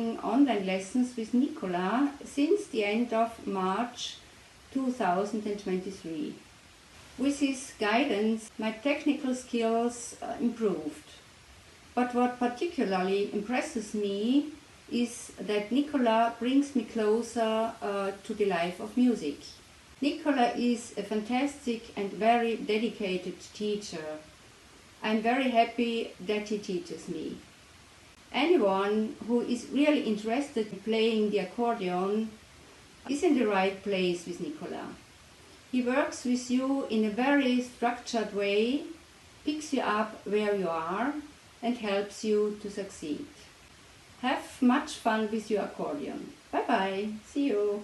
taking online lessons with Nikola since the end of March 2023. With his guidance, my technical skills improved. But what particularly impresses me is that Nikola brings me closer to the life of music. Nikola is a fantastic and very dedicated teacher. I'm very happy that he teaches me. Anyone who is really interested in playing the accordion is in the right place with Nikola. He works with you in a very structured way, picks you up where you are, and helps you to succeed. Have much fun with your accordion. Bye bye. See you.